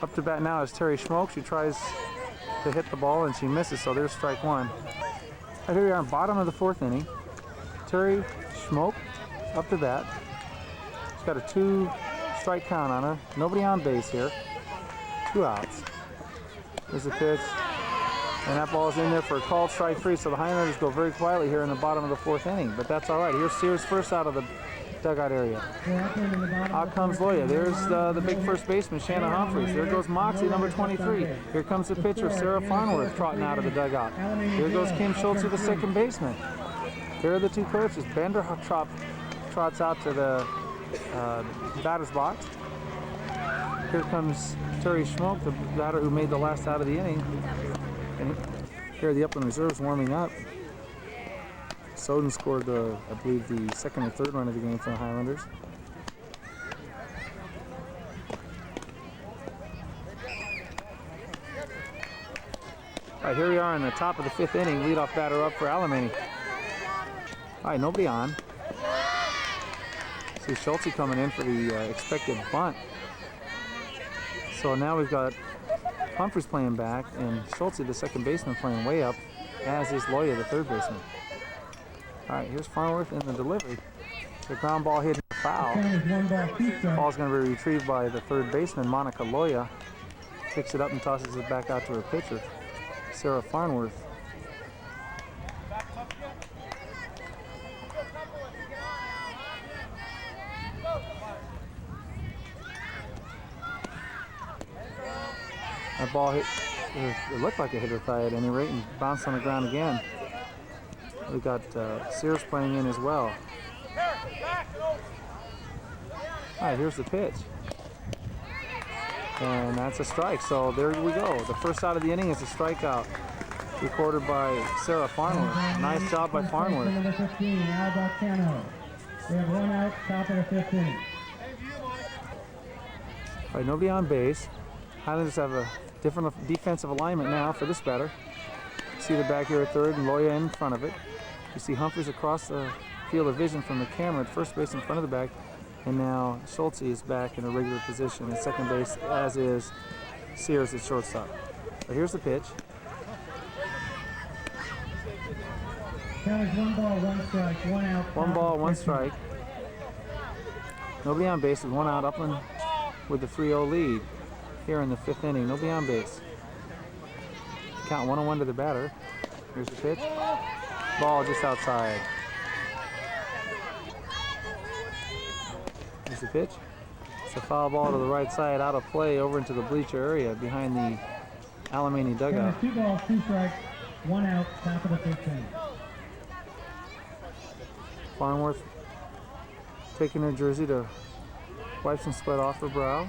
Up to bat now is Terry Schmoke. She tries to hit the ball and she misses, so there's strike 1. Right here we are in bottom of the 4th inning. Terry Schmoke up to bat. She's got a 2-strike count on her. Nobody on base here. 2 outs. There's a pitch. And that ball's in there for a called strike 3, so the Highlanders go very quietly here in the bottom of the 4th inning. But that's all right. Here's Sears first out of the dugout area. Out comes Loya. There's the big first baseman, Shanna Humphreys. There goes Moxie, number 23. Here comes the pitcher, Sarah Farnworth, trotting out of the dugout. Here goes Kim Schultz, the second baseman. Here are the 2 coaches. Bender trots out to the batter's box. Here comes Terry Schmoke, the batter who made the last out of the inning. And here are the Upland reserves warming up. Soden scored, I believe, the 2nd or 3rd run of the game for the Highlanders. All right, here we are in the top of the 5th inning. Leadoff batter up for Alemany. All right, nobody on. See Schulte coming in for the expected bunt. So now we've got Humphreys playing back and Schulte, the second baseman, playing way up, as is Loya, the third baseman. All right, here's Farnworth in the delivery. The ground ball hit foul. Count is 1 ball, 2 strikes. Ball's going to be retrieved by the third baseman, Monica Loya. Picks it up and tosses it back out to her pitcher, Sarah Farnworth. That ball hit, it looked like it hit her thigh at any rate and bounced on the ground again. We got Sears playing in as well. All right, here's the pitch. And that's a strike, so there we go. The first out of the inning is a strikeout recorded by Sarah Farnworth. Nice job by Farnworth. Number 15, Al Bacano. We have 1 out, top of the 5th inning. All right, nobody on base. Highlanders have a different defensive alignment now for this batter. See the back here at third and Loya in front of it. You see Humphreys across the field of vision from the camera at first base in front of the bag. And now Schultze is back in a regular position at second base, as is Sears at shortstop. But here's the pitch. Count is 1 ball, 1 strike, 1 out. 1 ball, 1 strike. Nobody on base with 1 out. Upland with the 3-0 lead here in the 5th inning. Nobody on base. Count 1-1 to the batter. Here's the pitch. Ball just outside. Here's the pitch. It's a foul ball to the right side, out of play, over into the bleacher area behind the Alemany dugout. Count is 2 balls, 2 strikes, 1 out, top of the 5th inning. Farnworth taking her jersey to wipe some sweat off her brow.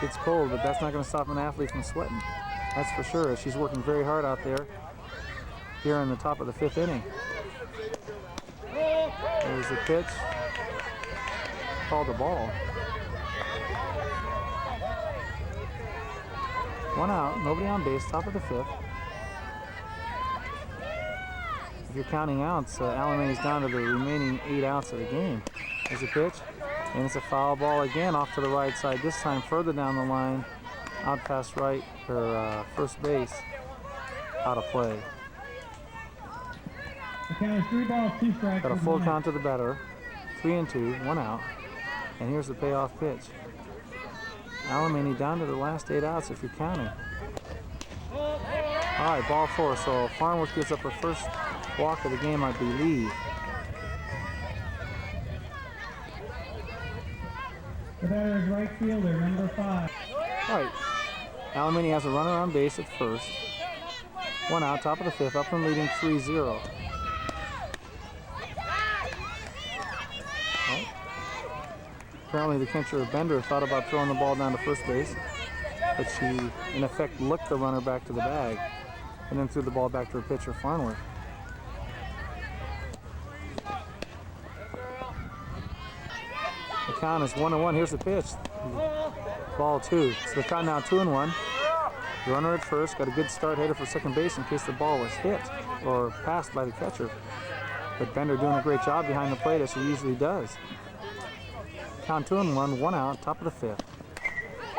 It's cold, but that's not going to stop an athlete from sweating. That's for sure. She's working very hard out there here in the top of the 5th inning. There's the pitch. Called the ball. 1 out, nobody on base, top of the 5th. If you're counting outs, Alemany's down to the remaining 8 outs of the game. There's a pitch, and it's a foul ball again off to the right side, this time further down the line, out past right, or first base, out of play. The count is 3 balls, 2 strikes. Got a full count to the batter, 3-2, 1 out, and here's the payoff pitch. Alemany down to the last 8 outs if you're counting. All right, ball 4, so Farnworth gives up her first walk of the game, I believe. The batter is right fielder, number 5. All right, Alemany has a runner on base at first. 1 out, top of the 5th, Upland leading 3-0. Well, apparently the catcher, Bender, thought about throwing the ball down to first base, but she, in effect, looked the runner back to the bag and then threw the ball back to her pitcher, Farnworth. The count is 1-1. Here's the pitch. Ball 2. So the count now 2-1. The runner at first got a good start, headed for second base in case the ball was hit or passed by the catcher. But Bender doing a great job behind the plate as she usually does. Count 2-1, 1 out, top of the 5th.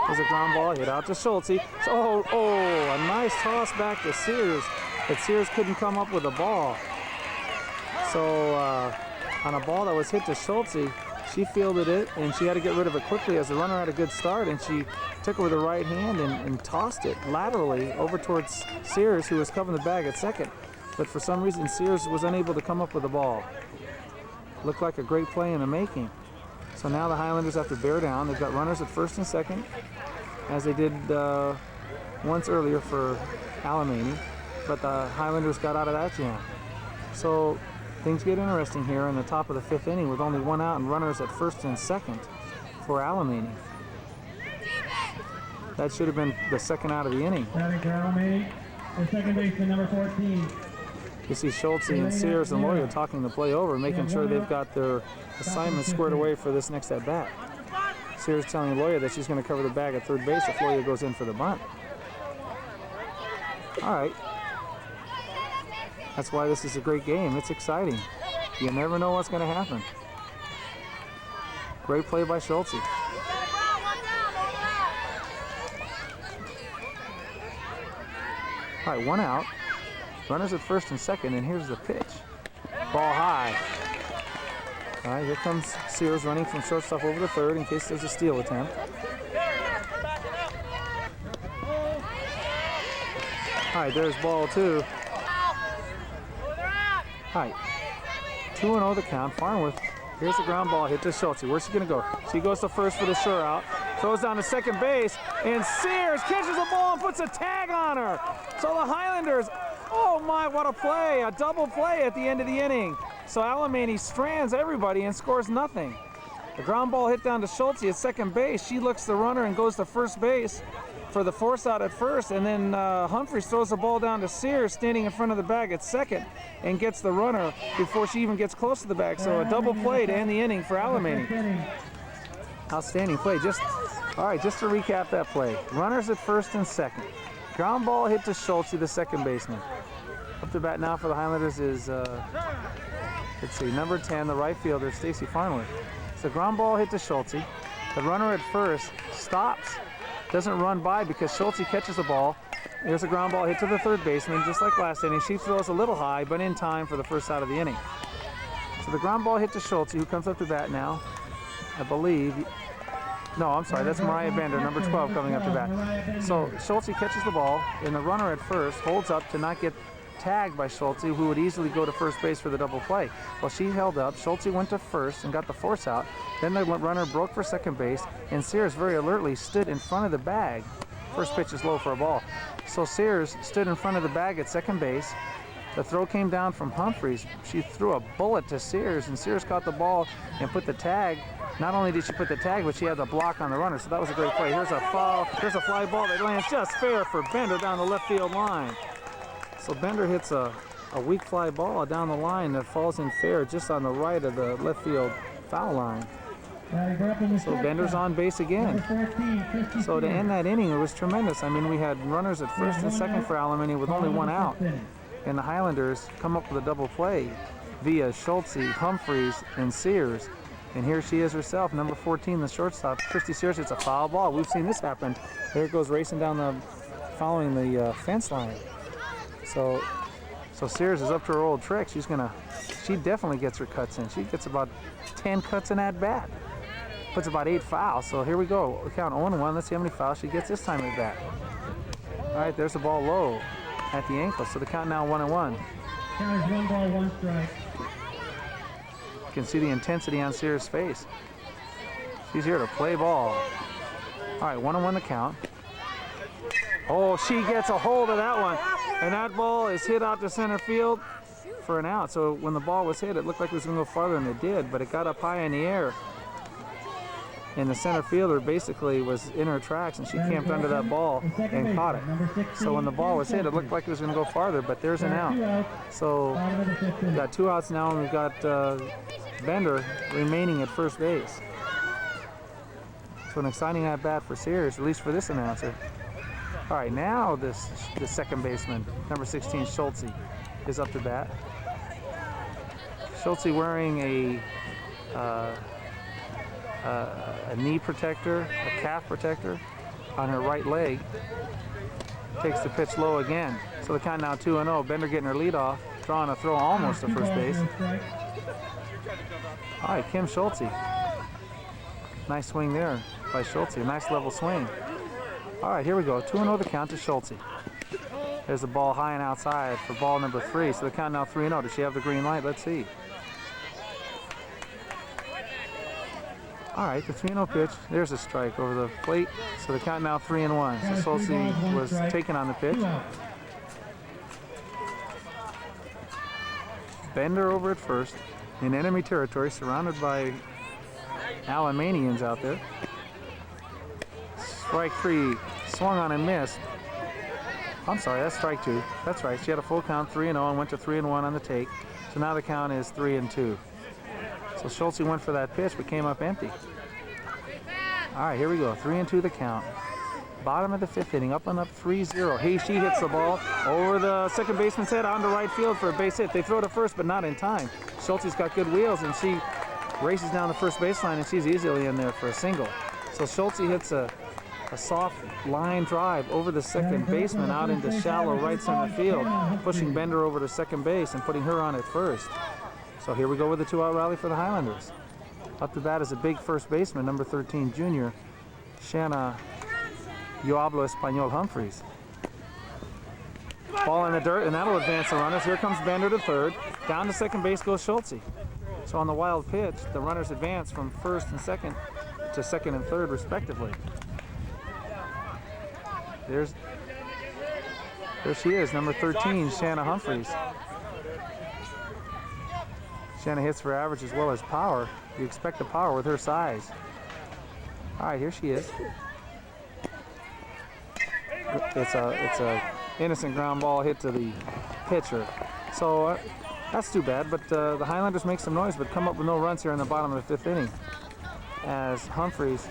There's a ground ball hit out to Schultze. Oh, a nice toss back to Sears, but Sears couldn't come up with a ball. So on a ball that was hit to Schultze, she fielded it and she had to get rid of it quickly as the runner had a good start, and she took it with her right hand and tossed it laterally over towards Sears, who was covering the bag at second. But for some reason, Sears was unable to come up with the ball. Looked like a great play in the making. So now the Highlanders have to bear down. They've got runners at first and second, as they did once earlier for Alemany, but the Highlanders got out of that jam. So things get interesting here in the top of the 5th inning with only 1 out and runners at first and second for Alemany. That should have been the second out of the inning. Batting for Alemany, the second baseman, number 14. You see Schultze and Sears and Loya talking the play over, making sure they've got their assignment squared away for this next at-bat. Sears telling Loya that she's going to cover the bag at third base if Loya goes in for the bunt. All right. That's why this is a great game. It's exciting. You never know what's going to happen. Great play by Schultze. All right, 1 out. Runners at first and second, and here's the pitch. Ball high. All right, here comes Sears running from shortstop over to third in case there's a steal attempt. All right, there's ball 2. All right, 2-0 the count. Farnworth, here's the ground ball hit to Schultze. Where's she gonna go? She goes to first for the sure out. Throws down to second base, and Sears catches the ball and puts a tag on her. So the Highlanders, oh my, what a play, a double play at the end of the inning. So Alemany strands everybody and scores nothing. The ground ball hit down to Schultze at second base. She looks the runner and goes to first base for the force out at first, and then Humphreys throws the ball down to Sears standing in front of the bag at second and gets the runner before she even gets close to the bag. So a double play to end the inning for Alemany. Outstanding play. All right, just to recap that play. Runners at first and second. Ground ball hit to Schultze, the second baseman. Up to bat now for the Highlanders is, let's see, number 10, the right fielder, Stacy Farnworth. So ground ball hit to Schultze. The runner at first stops, doesn't run by because Schultze catches the ball. There's a ground ball hit to the third baseman, just like last inning. She throws a little high, but in time for the first out of the inning. So the ground ball hit to Schultze, who comes up to bat now. I believe, no, I'm sorry, that's Mariah Bender, number 12, coming up to bat. So Schultze catches the ball, and the runner at first holds up to not get tagged by Schultze, who would easily go to first base for the double play. Well, she held up, Schultze went to first and got the force out. Then the runner broke for second base, and Sears very alertly stood in front of the bag. First pitch is low for a ball. So Sears stood in front of the bag at second base. The throw came down from Humphreys. She threw a bullet to Sears, and Sears caught the ball and put the tag. Not only did she put the tag, but she had the block on the runner, so that was a great play. Here's a foul, here's a fly ball that lands just fair for Bender down the left field line. So Bender hits a weak fly ball down the line that falls in fair just on the right of the left field foul line. So Bender's on base again. So to end that inning, it was tremendous. I mean, we had runners at first and second for Alemany with only one out. And the Highlanders come up with a double play via Schultze, Humphreys, and Sears. And here she is herself, number 14, the shortstop, Christy Sears. It's a foul ball. We've seen this happen. There it goes racing down following the fence line. So Sears is up to her old trick. She definitely gets her cuts in. She gets about 10 cuts in at bat. Puts about 8 fouls. So here we go. We count 0-1. Let's see how many fouls she gets this time at bat. All right, there's the ball low at the ankle. So the count now 1-1. Count is 1 ball, 1 strike. You can see the intensity on Sears' face. She's here to play ball. All right, 1-1 the count. Oh, she gets a hold of that one. And that ball is hit out to center field for an out. So when the ball was hit, it looked like it was going to go farther than it did, but it got up high in the air. And the center fielder basically was in her tracks, and she camped under that ball and caught it. So when the ball was hit, it looked like it was going to go farther, but there's an out. So we've got 2 outs now, and we've got Bender remaining at first base. So an exciting at-bat for Sears, at least for this announcer. All right, now the second baseman, number 16, Schultze, is up to bat. Schultze wearing a knee protector, a calf protector on her right leg. Takes the pitch low again. So the count now 2-0. Bender getting her lead off, drawing a throw almost to first base. All right, Kim Schultze. Nice swing there by Schultze. A nice level swing. All right, here we go. 2-0 the count to Schultze. There's the ball high and outside for ball number 3. So the count now 3-0. Does she have the green light? Let's see. All right, the 3-0 pitch. There's a strike over the plate. So the count now 3-1. So Schultze was taken on the pitch. Bender over at first in enemy territory, surrounded by Alemanians out there. Strike 3, swung on and missed. I'm sorry, that's strike 2. That's right, she had a full count, 3-0, and went to 3-1 on the take. So now the count is 3-2. So Schultze went for that pitch, but came up empty. All right, here we go, 3-2 the count. Bottom of the 5th inning, up and up 3-0. Hey, she hits the ball over the second baseman's head onto right field for a base hit. They throw to first, but not in time. Schultze's got good wheels, and she races down the first baseline, and she's easily in there for a single. So Schultze hits a soft line drive over the second baseman out into shallow right center field, pushing Bender over to second base and putting her on at first. So here we go with the 2-out rally for the Highlanders. Up to bat is a big first baseman, number 13 junior, Shanna Yo Hablo Español Humphreys. Ball in the dirt, and that'll advance the runners. Here comes Bender to third. Down to second base goes Schultze. So on the wild pitch, the runners advance from first and second to second and third, respectively. There she is, number 13, Shanna Humphreys. Shanna hits for average as well as power. You expect the power with her size. All right, here she is. It's a innocent ground ball hit to the pitcher. So that's too bad, but the Highlanders make some noise, but come up with no runs here in the bottom of the 5th inning, as Humphreys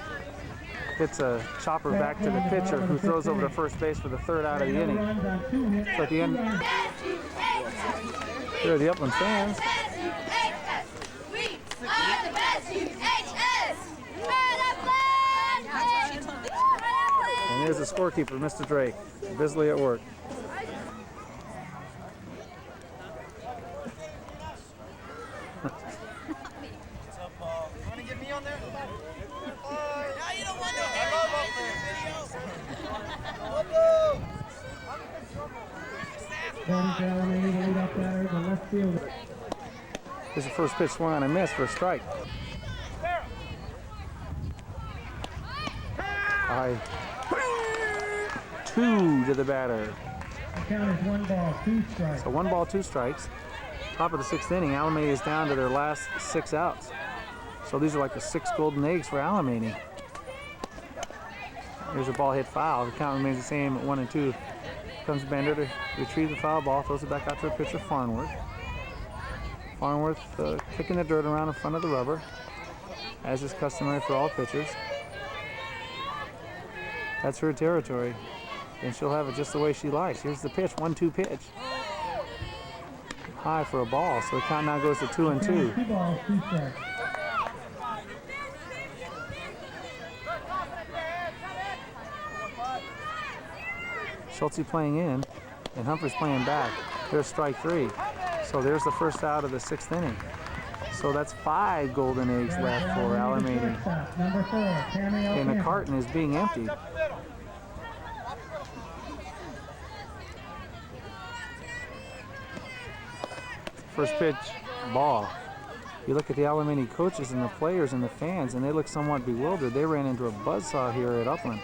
hits a chopper back to the pitcher, who throws over to first base for the 3rd out of the inning. So at the end, here are the Upland fans. And here's the scorekeeper, Mr. Drake, busily at work. Here's the first pitch swung on and missed for a strike. High 2 to the batter. The count is 1 ball, 2 strikes. So 1 ball, 2 strikes. Top of the 6th inning, Alemany is down to their last 6 outs. So these are like the 6 golden eggs for Alemany. Here's a ball hit foul. The count remains the same at 1 and 2. Comes Bender to retrieve the foul ball, throws it back out to a pitcher, Farnworth. Farnworth kicking the dirt around in front of the rubber, as is customary for all pitchers. That's her territory, and she'll have it just the way she likes. Here's the pitch, 1-2 pitch. High for a ball, so the count now goes to 2 and 2. 2 balls, 2 strikes. Schultze playing in, and Humphreys playing back. There's strike 3. So there's the 1st out of the 6th inning. So that's 5 golden eggs left for Alemany. Number 4, And the carton is being emptied. First pitch, ball. You look at the Alemany coaches and the players and the fans, and they look somewhat bewildered. They ran into a buzzsaw here at Upland,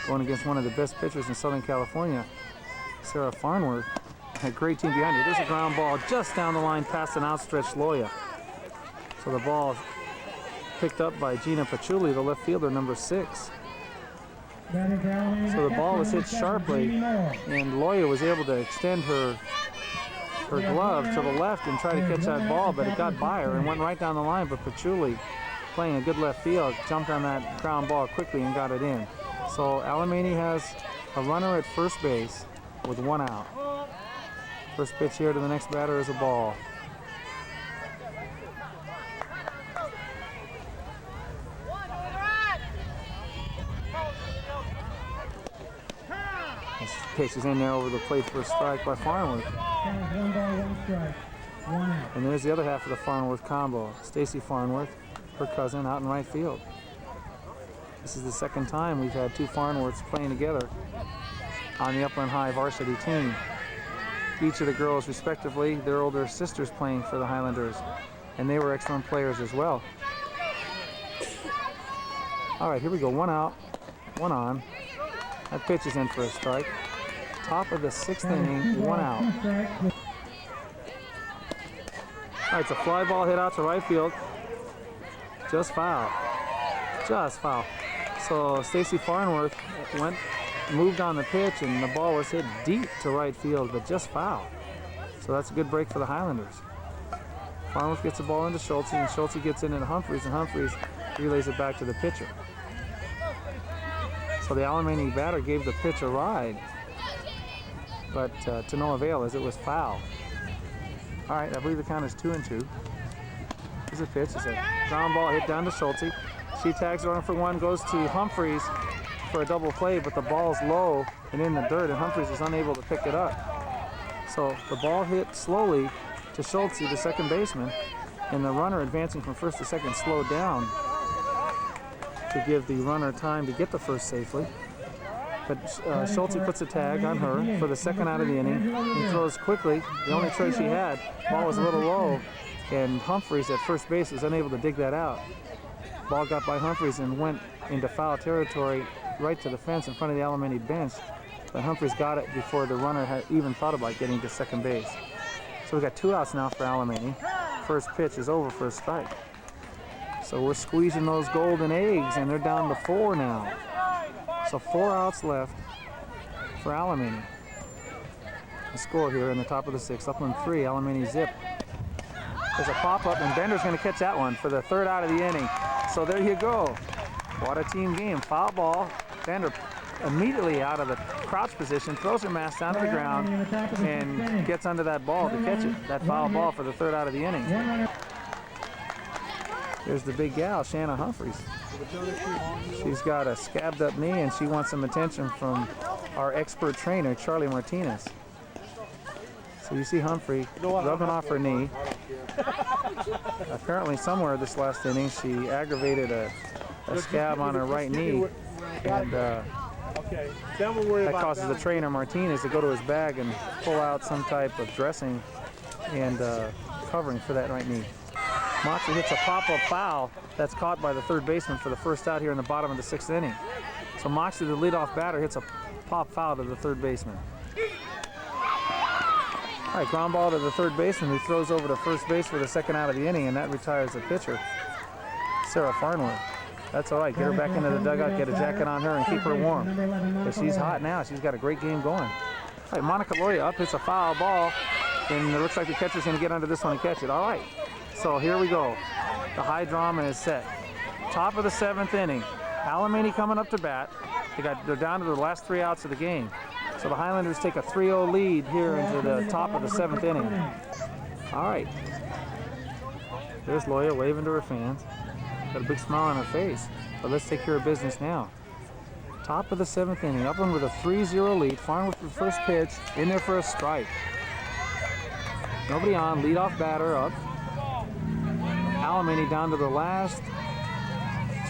going against one of the best pitchers in Southern California, Sarah Farnworth. A great team behind her. There's a ground ball just down the line past an outstretched Loya. So the ball picked up by Gina Pachuli, the left fielder, number 6. So the ball was hit sharply, and Loya was able to extend her glove to the left and try to catch that ball, but it got by her and went right down the line. But Pachuli, playing a good left field, jumped on that ground ball quickly and got it in. So Alemany has a runner at first base with 1 out. First pitch here to the next batter is a ball. This pitch is in there over the plate for a strike by Farnworth. 1 ball, 1 strike. 1 out. And there's the other half of the Farnworth combo. Stacy Farnworth, her cousin, out in right field. This is the 2nd time we've had 2 Farnworths playing together on the Upland High varsity team. Each of the girls, respectively, their older sisters playing for the Highlanders, and they were excellent players as well. All right, here we go. 1 out, 1 on. That pitch is in for a strike. Top of the 6th inning, 1 out. All right, it's a fly ball hit out to right field. Just foul. Just foul. So Stacy Farnworth moved on the pitch, and the ball was hit deep to right field, but just foul. So that's a good break for the Highlanders. Farnworth gets the ball into Schultze, and Schultze gets it into Humphreys, and Humphreys relays it back to the pitcher. So the Alemany batter gave the pitch a ride, but to no avail, as it was foul. All right, I believe the count is 2 and 2. Here's a pitch. It's a ground ball hit down to Schultze. She tags runner for 1, goes to Humphreys for a double play, but the ball's low and in the dirt, and Humphreys is unable to pick it up. So the ball hit slowly to Schultze, the second baseman, and the runner advancing from first to second slowed down to give the runner time to get to first safely. But Schultze puts a tag on her for the second out of the inning. He throws quickly. The only choice she had, ball was a little low, and Humphreys at first base was unable to dig that out. Ball got by Humphreys and went into foul territory right to the fence in front of the Alemany bench. But Humphreys got it before the runner had even thought about getting to second base. So we got 2 outs now for Alemany. First pitch is over for a strike. So we're squeezing those golden eggs, and they're down to 4 now. So 4 outs left for Alemany. The score here in the top of the 6th, Upland 3, Alemany zip. There's a pop-up, and Bender's going to catch that one for the 3rd out of the inning. So there you go. What a team game. Foul ball. Bender immediately out of the crouch position, throws her mask down to the ground, and gets under that ball to catch it. That foul ball for the 3rd out of the inning. There's the big gal, Shanna Humphreys. She's got a scabbed up knee, and she wants some attention from our expert trainer, Charlie Martinez. So you see Humphrey rubbing off her knee. Apparently somewhere this last inning she aggravated a scab on her right knee, and that causes the trainer Martinez to go to his bag and pull out some type of dressing and covering for that right knee. Moxley hits a pop-up foul that's caught by the 3rd baseman for the 1st out here in the bottom of the 6th inning. So Moxley, the leadoff batter, hits a pop foul to the 3rd baseman. All right, ground ball to the 3rd baseman, who throws over to first base for the 2nd out of the inning, and that retires the pitcher, Sarah Farnworth. That's all right. Get her back into the dugout, get a jacket on her, and keep her warm. Because she's hot now. She's got a great game going. All right, Monica Loya up, hits a foul ball, and it looks like the catcher's going to get under this one and catch it. All right, so here we go. The high drama is set. Top of the 7th inning. Alemany coming up to bat. They're down to the last 3 outs of the game. So the Highlanders take a 3-0 lead here into the top of the 7th inning. All right. There's Loya waving to her fans. Got a big smile on her face. But let's take care of business now. Top of the 7th inning. Upland with a 3-0 lead. Farnworth with the first pitch. In there for a strike. Nobody on. Leadoff batter up. Alemany down to the last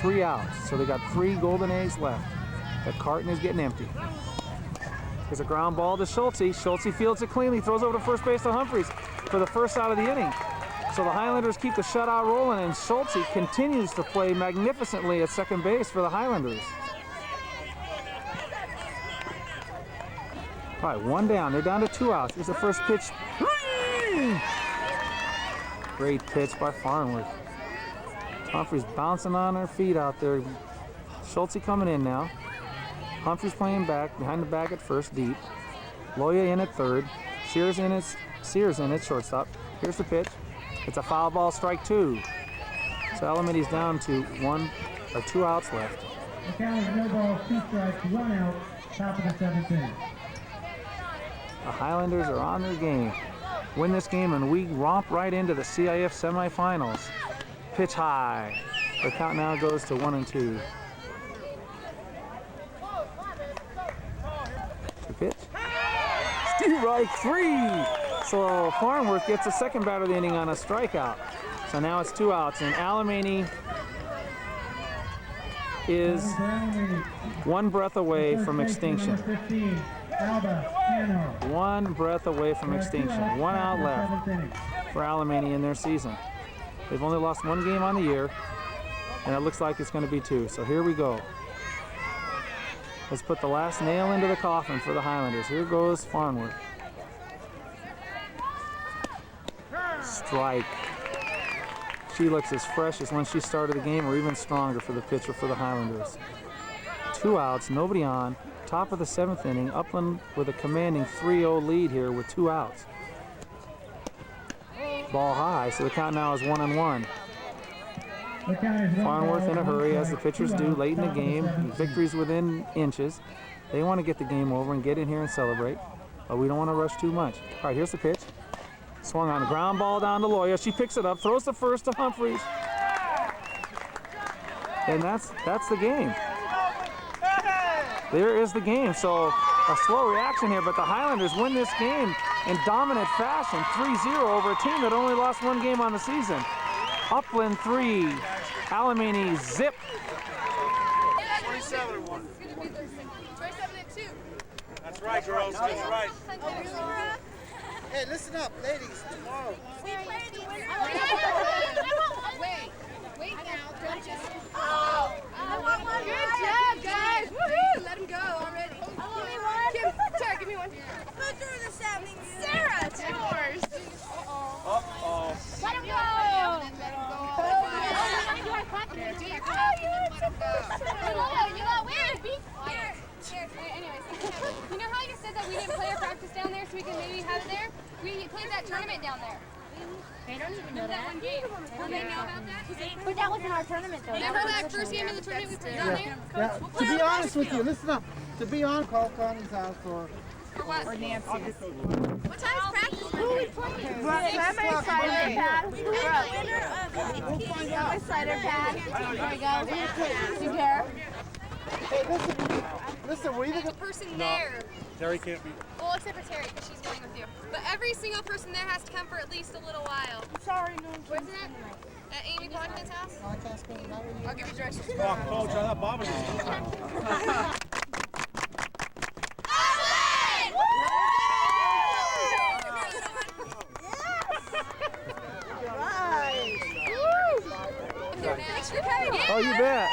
3 outs. So they got 3 golden eggs left. The carton is getting empty. Here's a ground ball to Schultze. Schultze fields it cleanly, throws over to first base to Humphreys for the 1st out of the inning. So the Highlanders keep the shutout rolling, and Schultze continues to play magnificently at second base for the Highlanders. All right, 1 down. They're down to 2 outs. Here's the first pitch. Great pitch by Farnworth. Humphreys bouncing on her feet out there. Schultze coming in now. Humphreys playing back, behind the bag at first, deep. Loya in at 3rd. Sears in at shortstop. Here's the pitch. It's a foul ball, strike 2. So Alemany's down to 2 outs left. The count is no balls, 2 strikes, 1 out, top of the 7th inning. The Highlanders are on their game. Win this game and we romp right into the CIF semifinals. Pitch high. The count now goes to 1-2. Pitch. Strike 3. So Farnworth gets the 2nd batter of the inning on a strikeout. So now it's 2 outs, and Alemany is 1 breath away from extinction. 1 breath away from extinction. 1 out left for Alemany in their season. They've only lost 1 game on the year, and it looks like it's going to be 2. So here we go. Let's put the last nail into the coffin for the Highlanders. Here goes Farnworth. Strike. She looks as fresh as when she started the game, or even stronger for the pitcher for the Highlanders. 2 outs, nobody on. Top of the 7th inning. Upland with a commanding 3-0 lead here with 2 outs. Ball high, so the count now is 1-1. Farnworth in a hurry, as the pitchers do late in the game. Victories within inches. They want to get the game over and get in here and celebrate, but we don't want to rush too much. All right, here's the pitch. Swung on a ground ball down to Loya. She picks it up, throws the first to Humphreys. And that's the game. There is the game. So a slow reaction here, but the Highlanders win this game in dominant fashion, 3-0 over a team that only lost one game on the season. Upland 3, Alemany zip. 27-1. 27-2. That's right, girls. That's right. Hey, listen up, ladies. Tomorrow. Wait now. Don't just. Oh! Good job, guys. Woohoo! Let him go already. Kim, Tara, give me one. Who threw this at me? Sarah, it's yours. Uh-oh. Let him go. Do your clap and then let him go. You got weird. Be quiet. Anyways, you know how you said that we didn't play our practice down there so we could maybe have it there? We played that tournament down there. They don't even know that. One game. Do they know about that? But that wasn't our tournament, though. Remember that first game of the tournament we played down there? Yeah, to be honest with you, listen up. To be honest, call Connie's house or What? Nancy's. What time is practice? Who we playing? Grab my cider pad. My cider pad. There we go. Do you care? hey, listen, we're either There's a person there. Terry can't be. Well, except for Terry, because she's going with you. But every single person there has to come for at least a little while. Sorry, no. Where's it at? At Amy Quadman's house? I can't spend the night with you. I'll give you directions. Oh, coach, I thought Bob was just Thanks for coming. Oh, you bet.